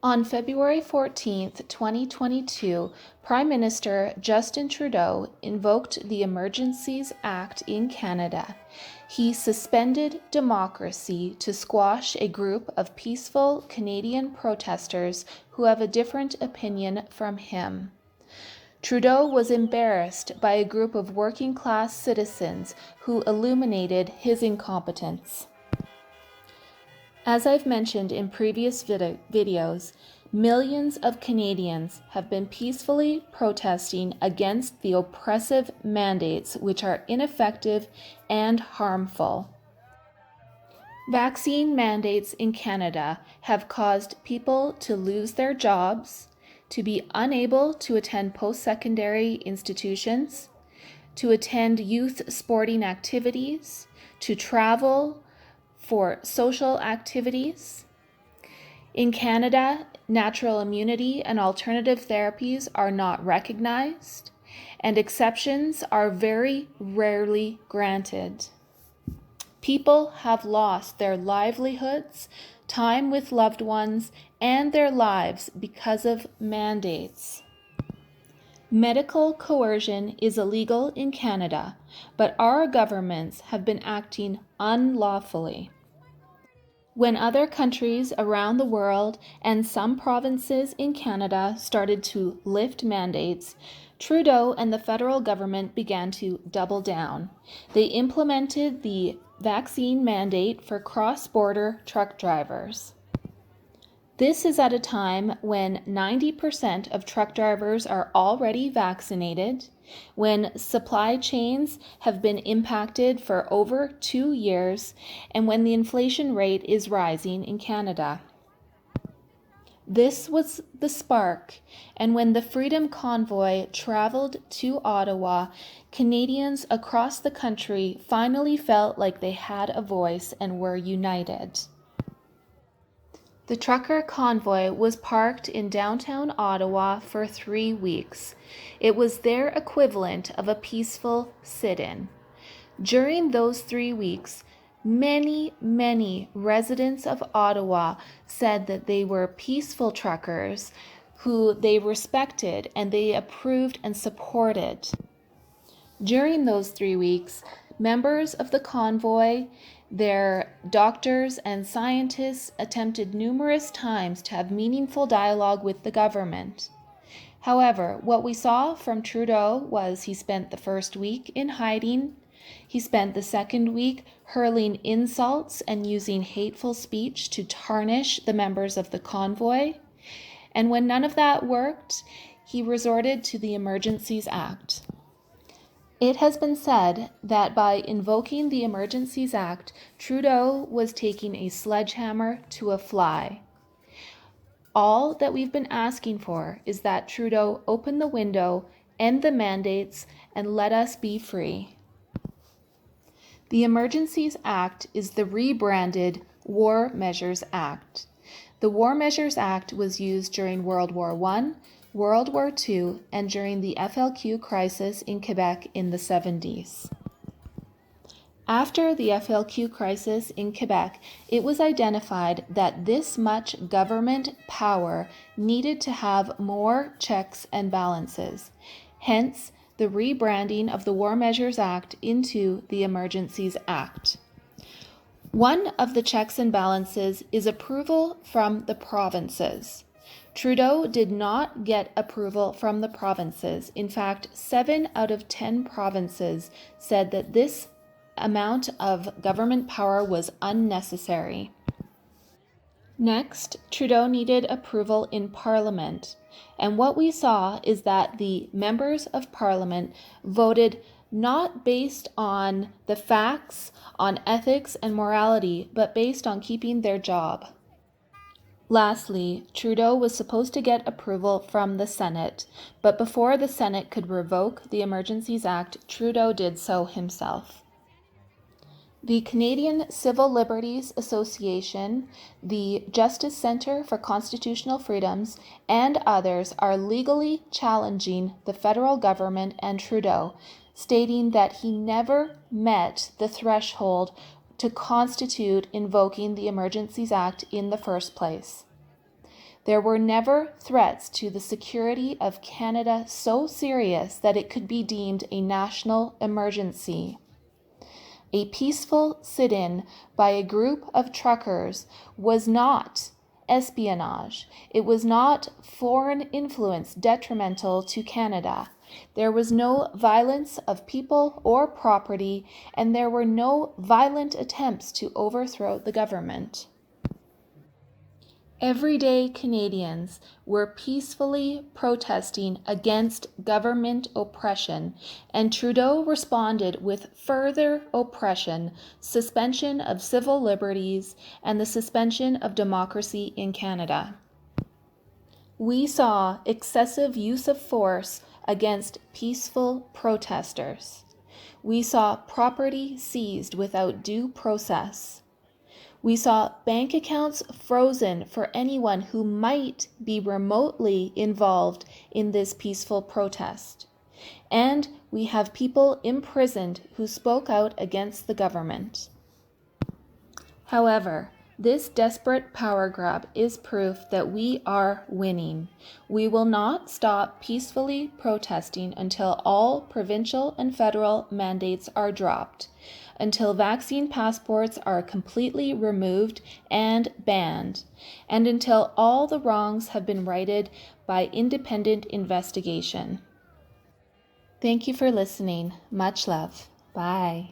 On February 14, 2022, Prime Minister Justin Trudeau invoked the Emergencies Act in Canada. He suspended democracy to squash a group of peaceful Canadian protesters who have a different opinion from him. Trudeau was embarrassed by a group of working-class citizens who illuminated his incompetence. As I've mentioned in previous videos, millions of Canadians have been peacefully protesting against the oppressive mandates which are ineffective and harmful. Vaccine mandates in Canada have caused people to lose their jobs, to be unable to attend post-secondary institutions, to attend youth sporting activities, to travel for social activities. In Canada, natural immunity and alternative therapies are not recognized, and exceptions are very rarely granted. People have lost their livelihoods, time with loved ones, and their lives because of mandates. Medical coercion is illegal in Canada, but our governments have been acting unlawfully. When other countries around the world and some provinces in Canada started to lift mandates, Trudeau and the federal government began to double down. They implemented the vaccine mandate for cross-border truck drivers. This is at a time when 90% of truck drivers are already vaccinated, when supply chains have been impacted for over 2 years, and when the inflation rate is rising in Canada. This was the spark, and when the Freedom Convoy traveled to Ottawa, Canadians across the country finally felt like they had a voice and were united. The trucker convoy was parked in downtown Ottawa for 3 weeks. It was their equivalent of a peaceful sit-in. During those 3 weeks, many residents of Ottawa said that they were peaceful truckers who they respected and they approved and supported. During those 3 weeks, members of the convoy, their doctors and scientists attempted numerous times to have meaningful dialogue with the government. However, what we saw from Trudeau was he spent the first week in hiding. He spent the second week hurling insults and using hateful speech to tarnish the members of the convoy. And when none of that worked, he resorted to the Emergencies Act. It has been said that by invoking the Emergencies Act, Trudeau was taking a sledgehammer to a fly. All that we've been asking for is that Trudeau open the window, end the mandates, and let us be free. The Emergencies Act is the rebranded War Measures Act. The War Measures Act was used during World War I, World War II, and during the FLQ crisis in Quebec in the 70s. After the FLQ crisis in Quebec, it was identified that this much government power needed to have more checks and balances. Hence, the rebranding of the War Measures Act into the Emergencies Act. One of the checks and balances is approval from the provinces. Trudeau did not get approval from the provinces. In fact, 7 out of 10 provinces said that this amount of government power was unnecessary. Next, Trudeau needed approval in Parliament. And what we saw is that the members of Parliament voted not based on the facts, on ethics and morality, but based on keeping their job. Lastly, Trudeau was supposed to get approval from the Senate, but before the Senate could revoke the Emergencies Act, Trudeau did so himself. The Canadian Civil Liberties Association, the Justice Centre for Constitutional Freedoms, and others are legally challenging the federal government and Trudeau, stating that he never met the threshold to constitute invoking the Emergencies Act in the first place. There were never threats to the security of Canada so serious that it could be deemed a national emergency. A peaceful sit-in by a group of truckers was not espionage. It was not foreign influence detrimental to Canada. There was no violence of people or property, and there were no violent attempts to overthrow the government. Everyday Canadians were peacefully protesting against government oppression, and Trudeau responded with further oppression, suspension of civil liberties, and the suspension of democracy in Canada. We saw excessive use of force against peaceful protesters. We saw property seized without due process. We saw bank accounts frozen for anyone who might be remotely involved in this peaceful protest. And we have people imprisoned who spoke out against the government. However, this desperate power grab is proof that we are winning. We will not stop peacefully protesting until all provincial and federal mandates are dropped, until vaccine passports are completely removed and banned, and until all the wrongs have been righted by independent investigation. Thank you for listening. Much love. Bye.